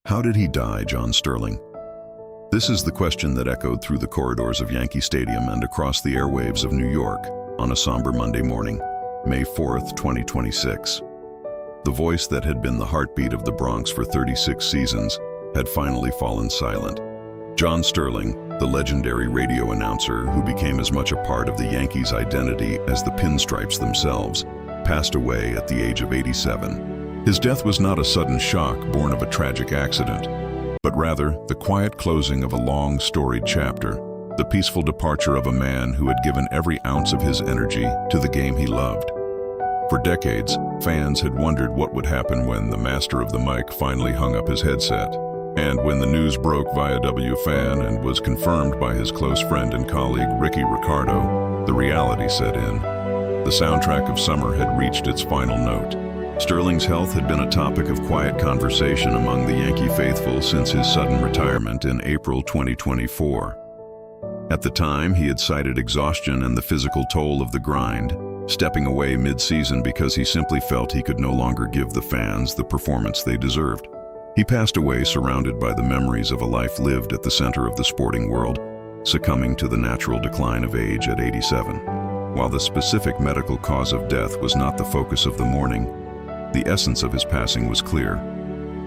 How did he die, John Sterling? This is the question that echoed through the corridors of Yankee Stadium and across the airwaves of New York on a somber Monday morning, May 4th, 2026. The voice that had been the heartbeat of the Bronx for 36 seasons had finally fallen silent. John Sterling, the legendary radio announcer who became as much a part of the Yankees' identity as the pinstripes themselves, passed away at the age of 87. His death was not a sudden shock born of a tragic accident, but rather the quiet closing of a long, storied chapter, the peaceful departure of a man who had given every ounce of his energy to the game he loved. For decades, fans had wondered what would happen when the master of the mic finally hung up his headset. And when the news broke via WFAN and was confirmed by his close friend and colleague Ricky Ricardo, the reality set in. The soundtrack of summer had reached its final note. Sterling's health had been a topic of quiet conversation among the Yankee faithful since his sudden retirement in April 2024. At the time, he had cited exhaustion and the physical toll of the grind, stepping away mid-season because he simply felt he could no longer give the fans the performance they deserved. He passed away surrounded by the memories of a life lived at the center of the sporting world, succumbing to the natural decline of age at 87. While the specific medical cause of death was not the focus of the mourning, the essence of his passing was clear.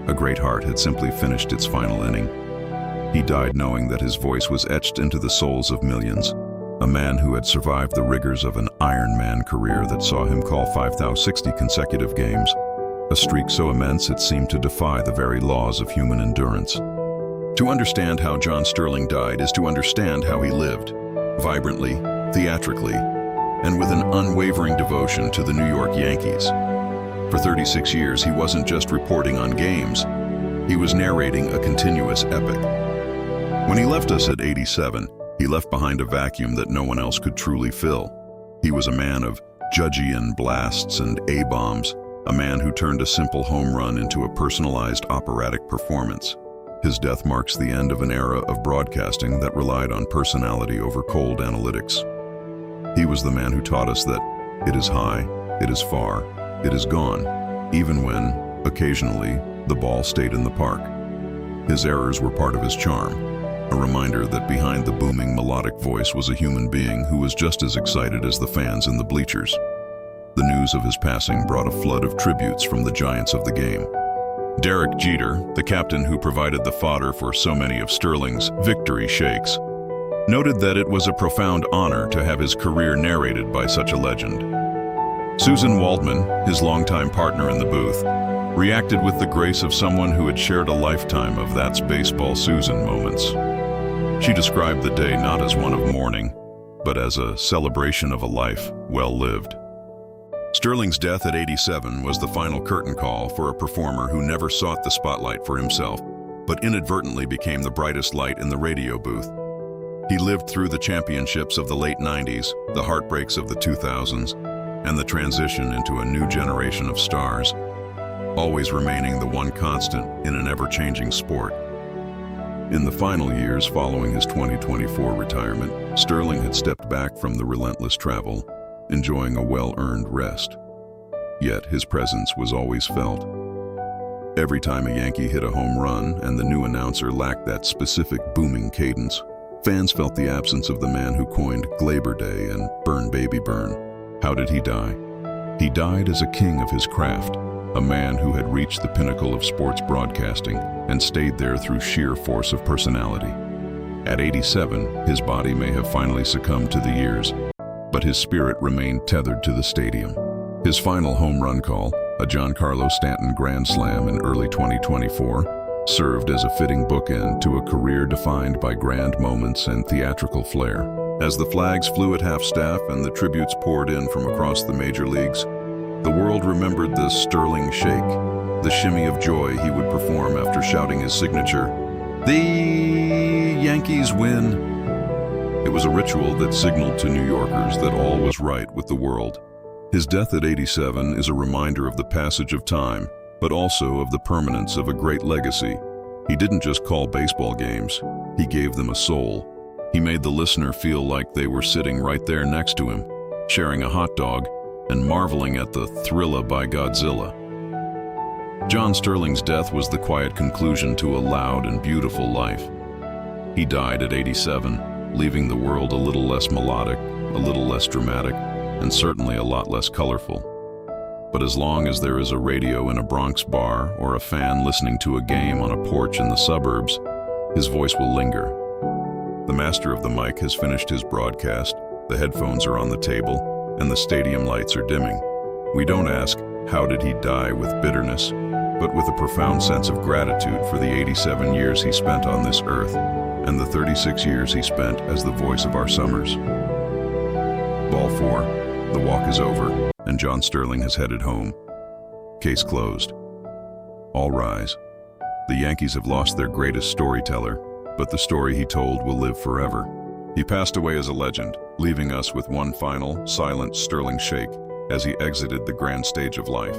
A great heart had simply finished its final inning. He died knowing that his voice was etched into the souls of millions, a man who had survived the rigors of an Iron Man career that saw him call 5,060 consecutive games, a streak so immense it seemed to defy the very laws of human endurance. To understand how John Sterling died is to understand how he lived, vibrantly, theatrically, and with an unwavering devotion to the New York Yankees. For 36 years, he wasn't just reporting on games, he was narrating a continuous epic. When he left us at 87, he left behind a vacuum that no one else could truly fill. He was a man of Judgian blasts and A-bombs, a man who turned a simple home run into a personalized operatic performance. His death marks the end of an era of broadcasting that relied on personality over cold analytics. He was the man who taught us that it is high, it is far, it is gone, even when, occasionally, the ball stayed in the park. His errors were part of his charm, a reminder that behind the booming melodic voice was a human being who was just as excited as the fans in the bleachers. The news of his passing brought a flood of tributes from the giants of the game. Derek Jeter, the captain who provided the fodder for so many of Sterling's victory shakes, noted that it was a profound honor to have his career narrated by such a legend. Susan Waldman, his longtime partner in the booth, reacted with the grace of someone who had shared a lifetime of "That's Baseball Susan" moments. She described the day not as one of mourning, but as a celebration of a life well lived. Sterling's death at 87 was the final curtain call for a performer who never sought the spotlight for himself, but inadvertently became the brightest light in the radio booth. He lived through the championships of the late 90s, the heartbreaks of the 2000s, and the transition into a new generation of stars, always remaining the one constant in an ever-changing sport. In the final years following his 2024 retirement, Sterling had stepped back from the relentless travel, enjoying a well-earned rest. Yet his presence was always felt. Every time a Yankee hit a home run and the new announcer lacked that specific booming cadence, fans felt the absence of the man who coined Glaber Day and Bern Baby Bern. How did he die? He died as a king of his craft, a man who had reached the pinnacle of sports broadcasting and stayed there through sheer force of personality. At 87, his body may have finally succumbed to the years, but his spirit remained tethered to the stadium. His final home run call, a Giancarlo Stanton grand slam in early 2024, served as a fitting bookend to a career defined by grand moments and theatrical flair. As the flags flew at half-staff and the tributes poured in from across the major leagues, the world remembered the Sterling shake, the shimmy of joy he would perform after shouting his signature, "Theeeee Yankees Win." It was a ritual that signaled to New Yorkers that all was right with the world. His death at 87 is a reminder of the passage of time, but also of the permanence of a great legacy. He didn't just call baseball games, he gave them a soul. He made the listener feel like they were sitting right there next to him, sharing a hot dog and marveling at the Thrilla by Godzilla. John Sterling's death was the quiet conclusion to a loud and beautiful life. He died at 87, leaving the world a little less melodic, a little less dramatic, and certainly a lot less colorful. But as long as there is a radio in a Bronx bar or a fan listening to a game on a porch in the suburbs, his voice will linger. The master of the mic has finished his broadcast, the headphones are on the table, and the stadium lights are dimming. We don't ask, how did he die, with bitterness, but with a profound sense of gratitude for the 87 years he spent on this earth and the 36 years he spent as the voice of our summers. Ball 4, the walk is over, and John Sterling has headed home. Case closed. All rise. The Yankees have lost their greatest storyteller, but the story he told will live forever. He passed away as a legend, leaving us with one final, silent Sterling shake as he exited the grand stage of life.